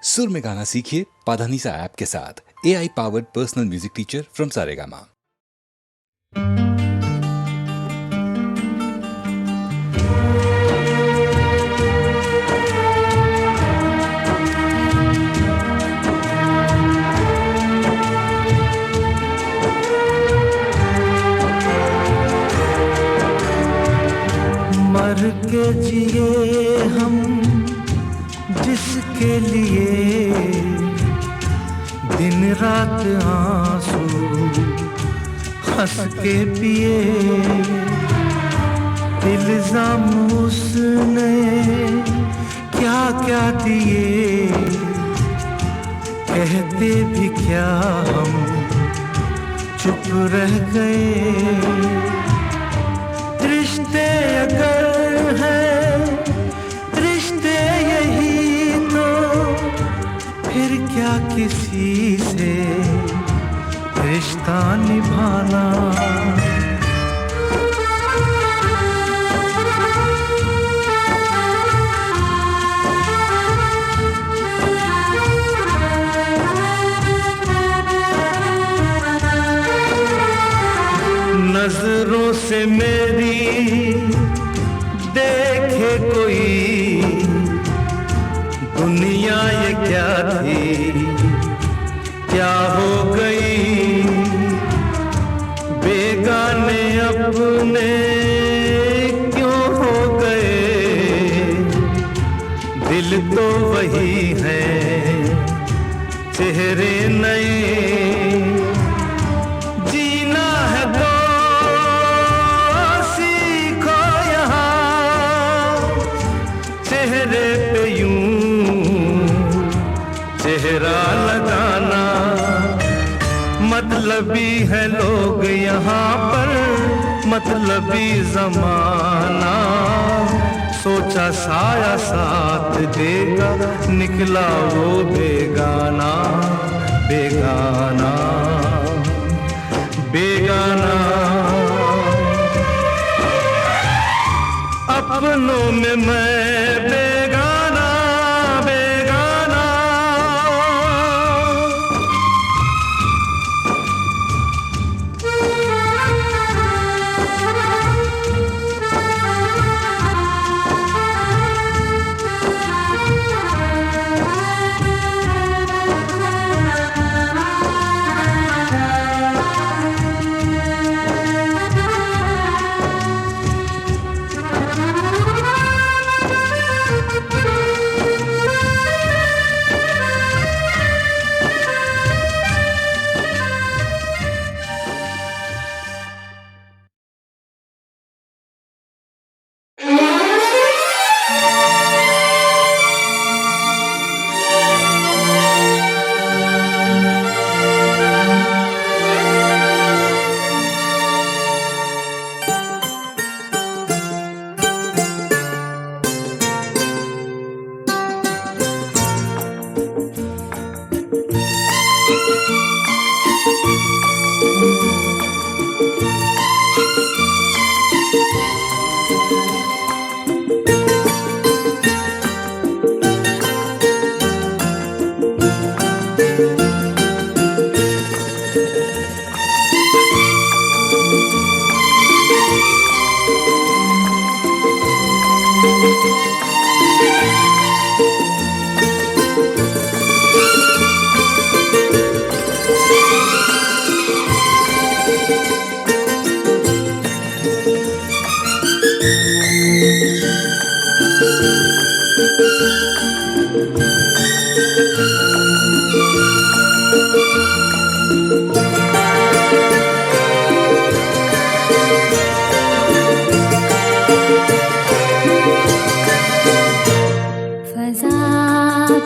सुर में गाना सीखिए पाधानीसा ऐप के साथ। AI powered personal music teacher from Saregama. मर के जिए हम जिसके लिए, दिन रात आंसू हंस के पिए। इल्जाम उसने क्या क्या दिए, कहते भी क्या हम चुप रह गए। रिश्ते अगर हैं रिश्ते यही तो फिर क्या किसी से रिश्ता निभाना। नजरों से मेरी देखे कोई, दुनिया ये क्या थी क्या हो गई। बेगाने अपने क्यों हो गए, दिल तो वही है चेहरे नए। मतलबी है लोग यहाँ पर, मतलबी जमाना। सोचा साया साथ देगा, निकला वो बेगाना। बेगाना बेगाना अपनों में मैं बेगाना। बेगाना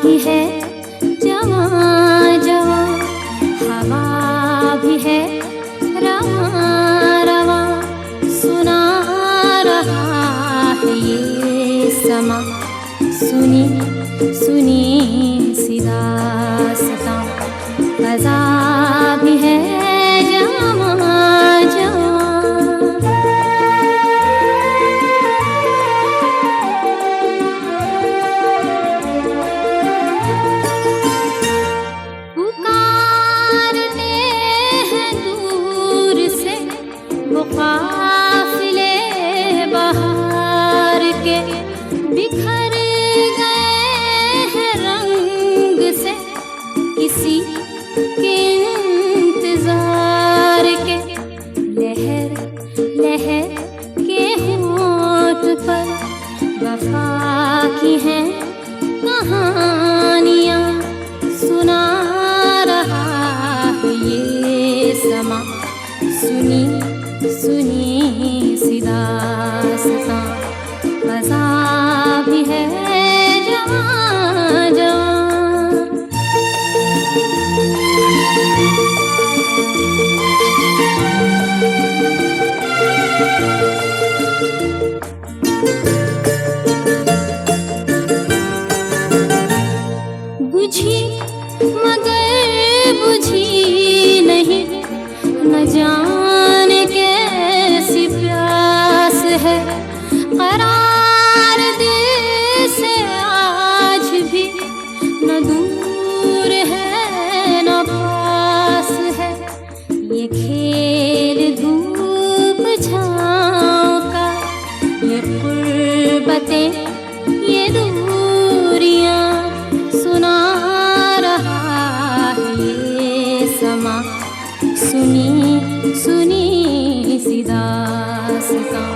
भी है जवां जवां, हवा भी है रवां रवां, सुना रहा है ये समा। सुनी सुनी सी दास्तां, फज़ा भी है जवां जवां। से किसी के इंतजार के। लहर लहर के होंठ पर वफा की हैं कहानियाँ सुना रहा है ये समा। सुनी सुनी सी दास्तां मज़ा भी है जवां जवां। बुझी मगर बुझी नहीं, न जाने कैसी प्यास है। करार दिल से आज भी न दूर है न पास है। ये खेल धूप छाँव का, ये कुर्बतें ये दूरियां सुना रहा है ये समा। सुनी सुनी सी दास्तां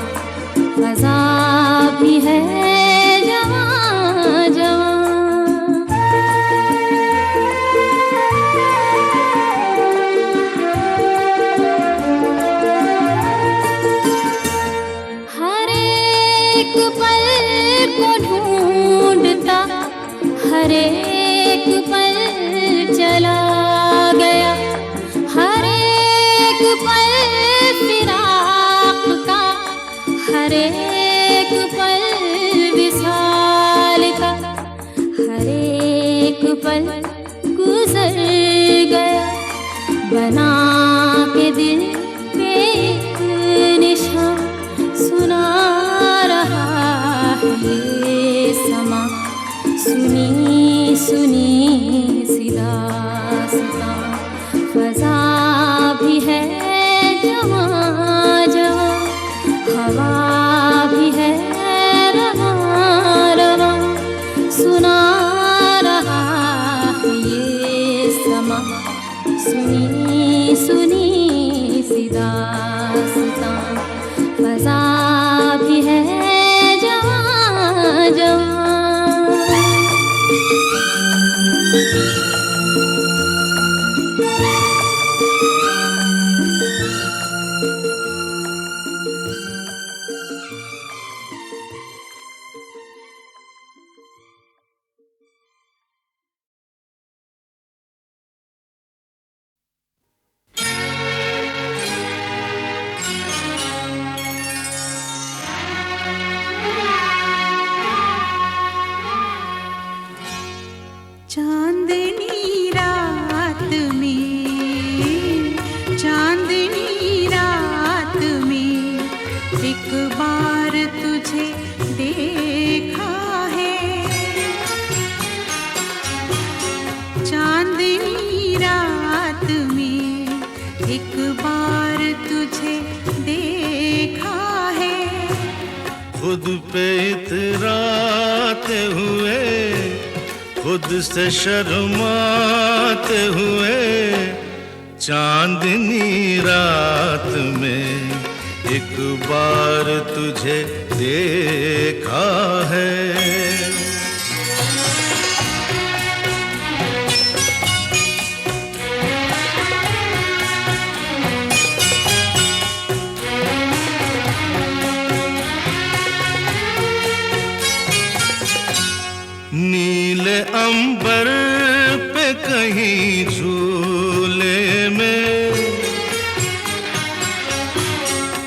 फ़ज़ा भी है जवां जवां। हर एक पल को ढूंढता हर एक पल चला गया। हर एक पल फिराक का, हर एक पल विसाल का। हर एक पल गुजर गया बना के दिल पे एक निशान सुना रहा है ये समा। सुनी सुनी सी दास्तां फ़ज़ा भी है जवां जवां। हवा भी है रवां रवां सुना रहा है ये समा। सुनी सुनी सी दास्तां फ़ज़ा भी है जवां जवां। चांदनी रात में एक बार तुझे देखा है। चांदनी रात में एक बार तुझे देखा है। खुद पे इतराते हुए, खुद से शर्माते हुए, चांदनी रात में एक बार तुझे देखा है। नीले अंबर पे कहीं झूले में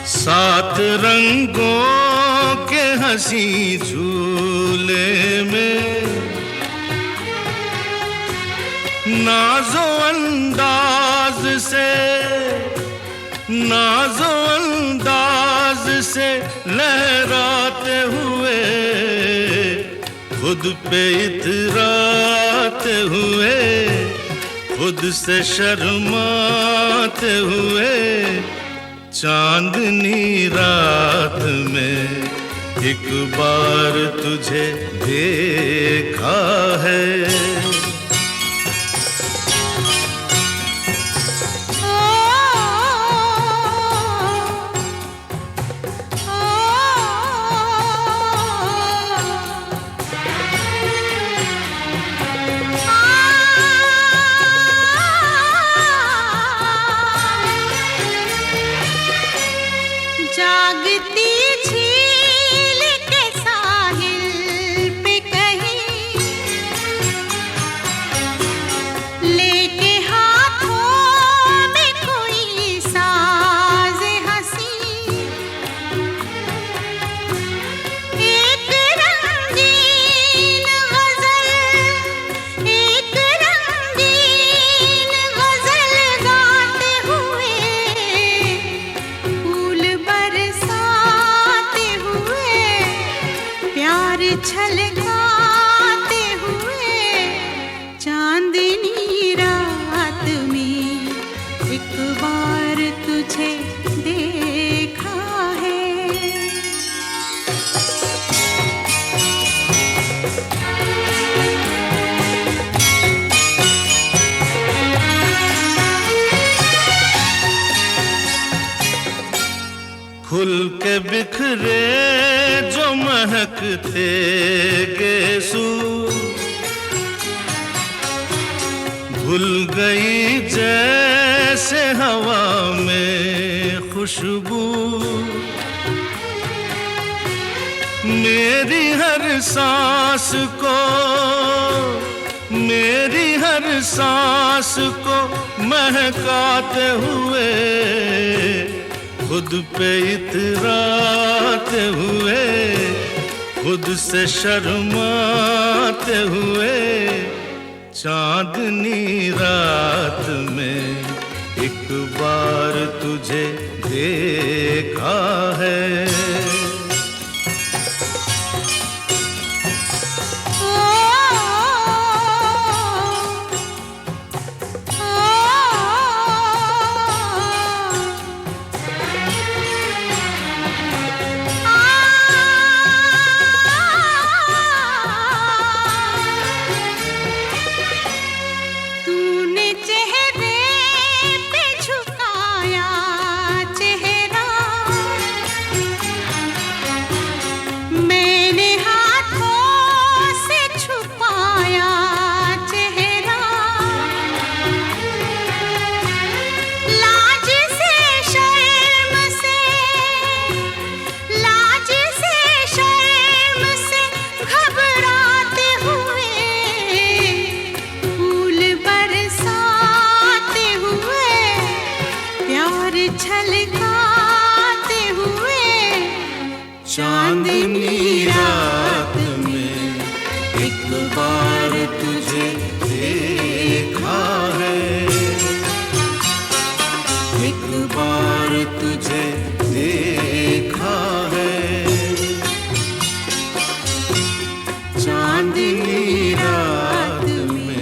सात रंगों के हंसी झूले में नाज़ो अंदाज से लहराते हुए, खुद पे इतराते हुए, खुद से शर्माते हुए, चांदनी रात में एक बार तुझे देखा है। के बिखरे जो महकते गेसू, भूल गई जैसे हवा में खुशबू। मेरी हर सांस को, मेरी हर सांस को महकाते हुए, खुद पे इतराते हुए, खुद से शर्माते हुए, चांदनी रात में एक बार तुझे देखा है। चांदनी रात में एक बार तुझे देखा है, एक बार तुझे देखा है, चांदनी रात में।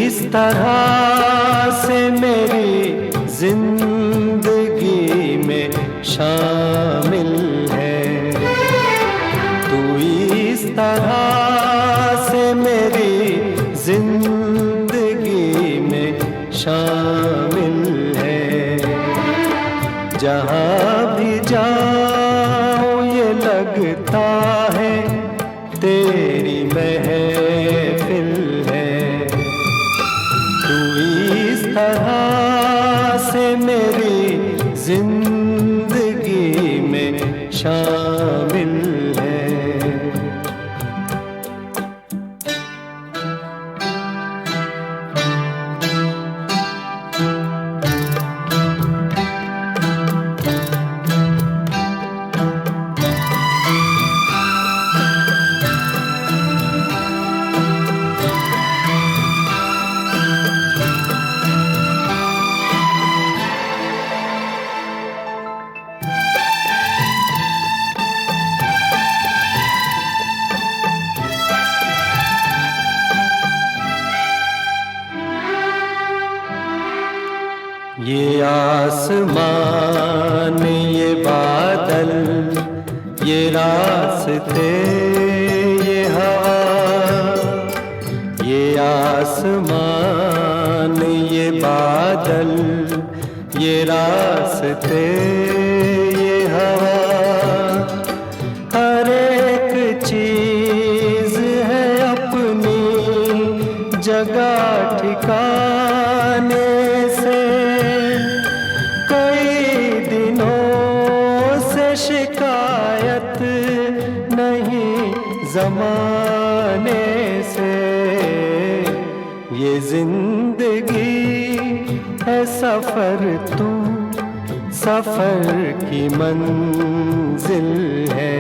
इस तरह से मेरी जिंदगी में शामिल है, तू इस तरह से मेरी जिंदगी में शामिल है। जहाँ भी जाऊँ ये लगता है तेरी महफिल है, तू इस तरह से मेरी जिंदगी में शामिल है। ये आसमान, ये बादल, ये रास्ते, ये हवा, ये आसमान, ये बादल, ये रास्ते, ये हवा, हर एक चीज है अपनी जगह ठिकाने से। कई दिनों से शिकायत नहीं ज़माने से, ये जिंदगी है सफर, तू सफर की मंजिल है।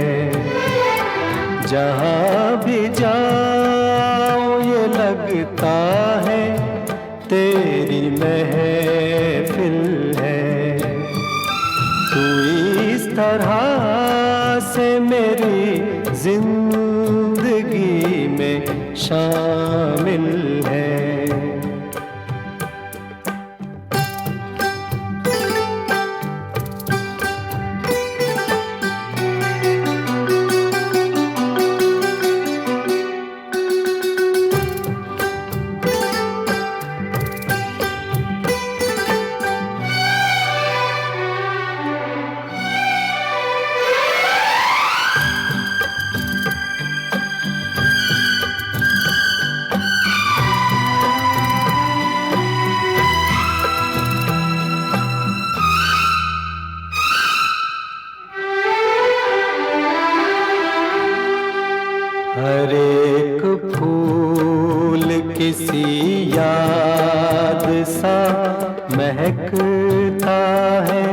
जहाँ भी जाओ ये लगता है तेरी महफिल है। तू इस तरह से मेरी जिंदगी में शामिल है। हर एक फूल किसी याद सा महकता है।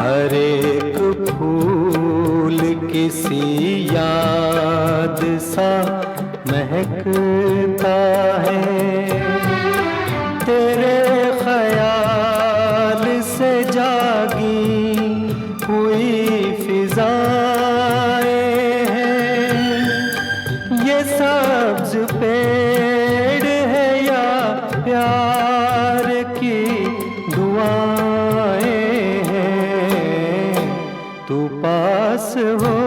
हर एक फूल किसी याद सा महकता है। तेरे ख्याल से जागी हुई फिजाएं हैं। ये सब्ज पेड़ है या प्यार की दुआएं हैं। तू पास हो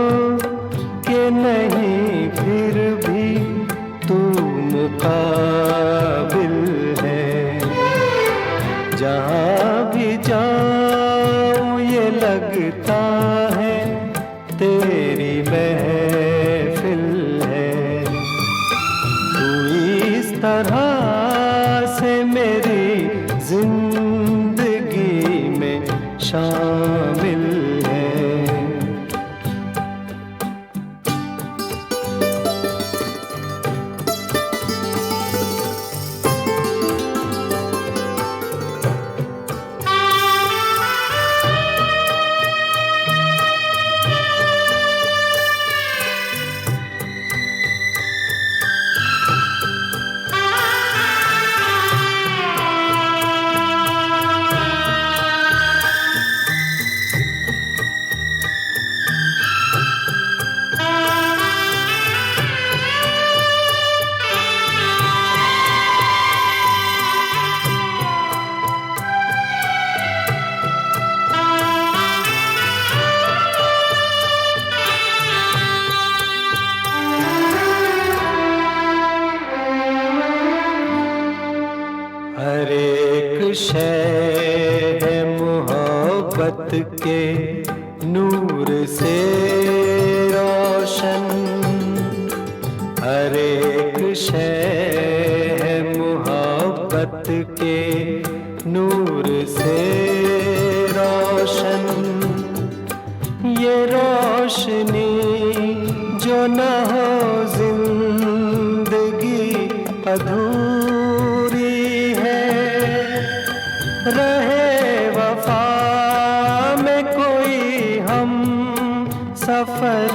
के नहीं फिर भी तू मुकाबिल है। जहाँ भी जाऊं ये लगता है तेरी महफिल है। तू इस तरह से मेरी जिंदगी में शामिल है। हर एक शय है मोहब्बत के नूर से रोशन। हर एक शय है मोहब्बत के नूर से रोशन। ये रोशनी जो न हो जिंदगी अधूरी है। रहे वफा में कोई हम सफर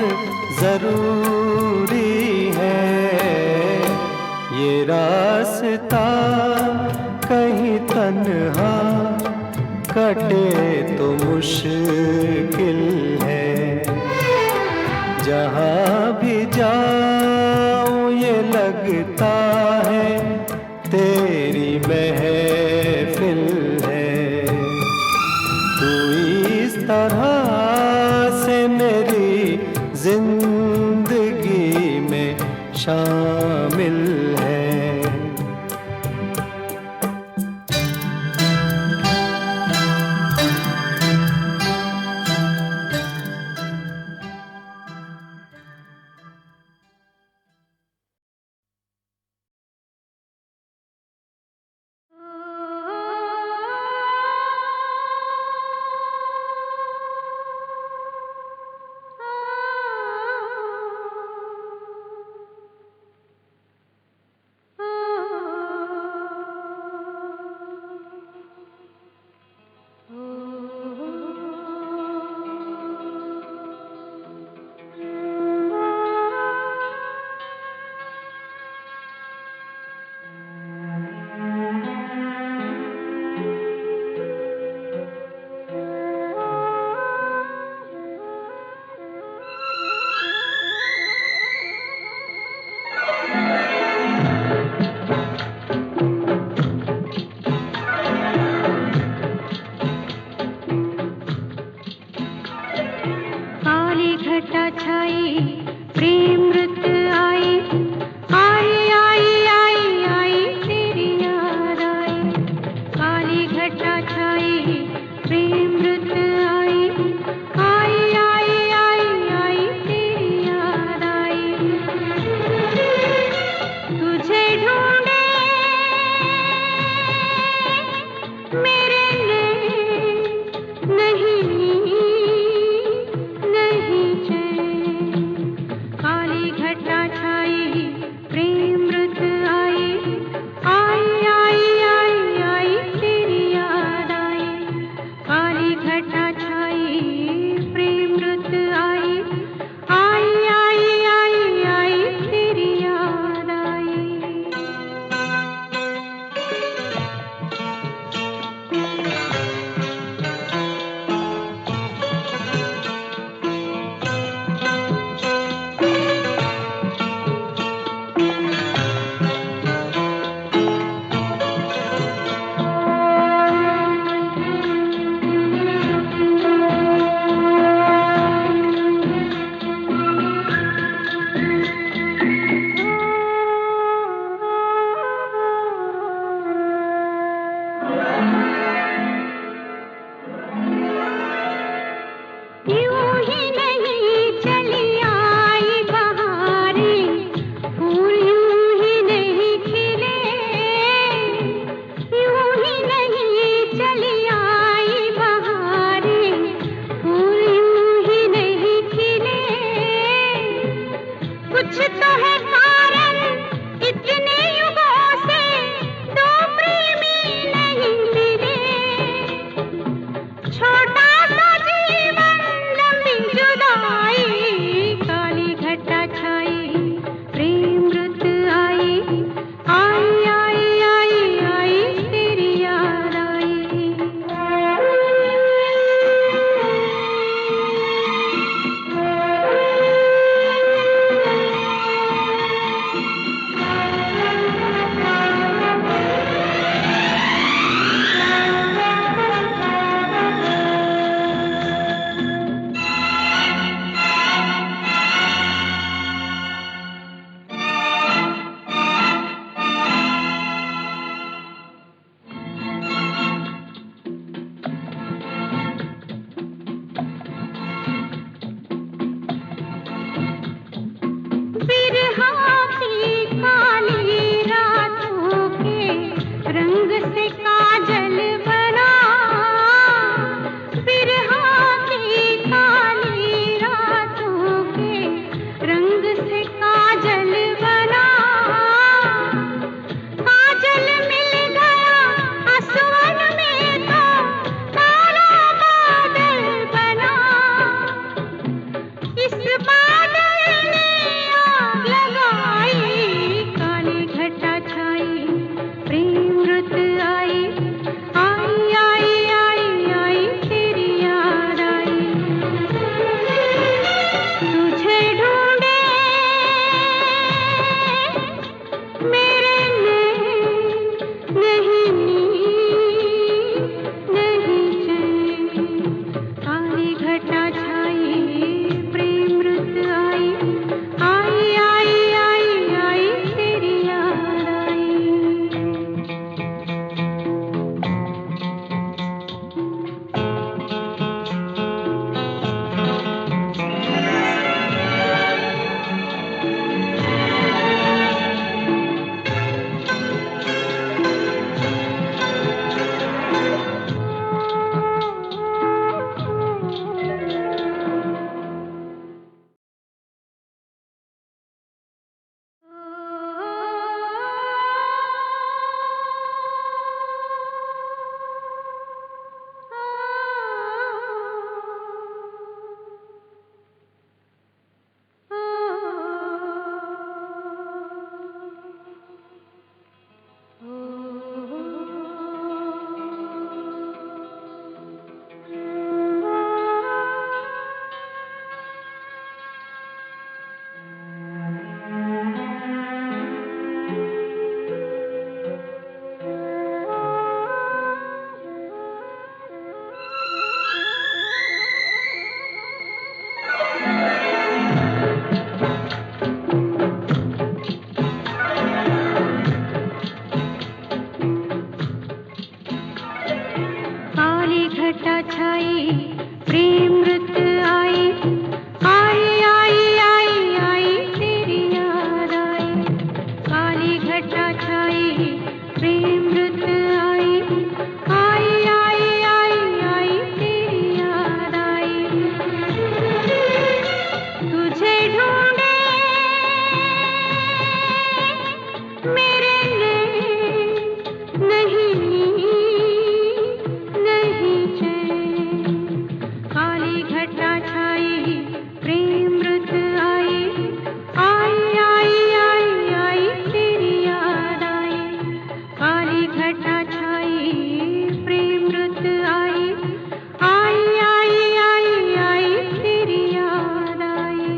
जरूरी है। ये रास्ता कहीं तन्हा कटे तो मुश्किल है। जहाँ भी जाऊं ये लगता है तेरी महफिल है। तू इस तरह से मेरी जिंदगी में शामिल है। घटा छाई प्रेम रुत आई, आई आई आई आई तेरी याद आई। काली घटा छाई प्रेम रुत आई, आई आई आई आई तेरी याद आई। तुझे ढूंढे मेरे नहीं नहीं चैन। काली घटा छाई प्रेम रुत आई, आई आई आई आई तेरी याद आई। काली घटा छाई प्रेम रुत आई, आई आई आई आई तेरी याद आई। यूं ही नहीं चली आई बहारें, फूल यूं ही नहीं खिले। यूं ही नहीं चली आई बहारें, फूल यूं ही नहीं खिले। कुछ तो है कारण इतने युगों से दो प्रेमी नहीं मिले। छोटा सा जीवन घटा छाई प्रेम रुत आई आई आई आई आई तेरी याद आई काली घटा छाई प्रेम रुत आई आई आई आई आई तेरी याद आई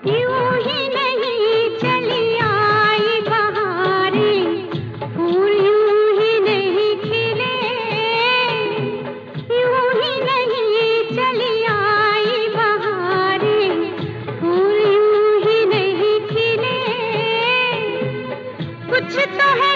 यूं ही नहीं चली आई बहारें फूल यूं ही नहीं खिले यूं ही नहीं चली आई बहारें फूल यूं ही नहीं खिले कुछ तो है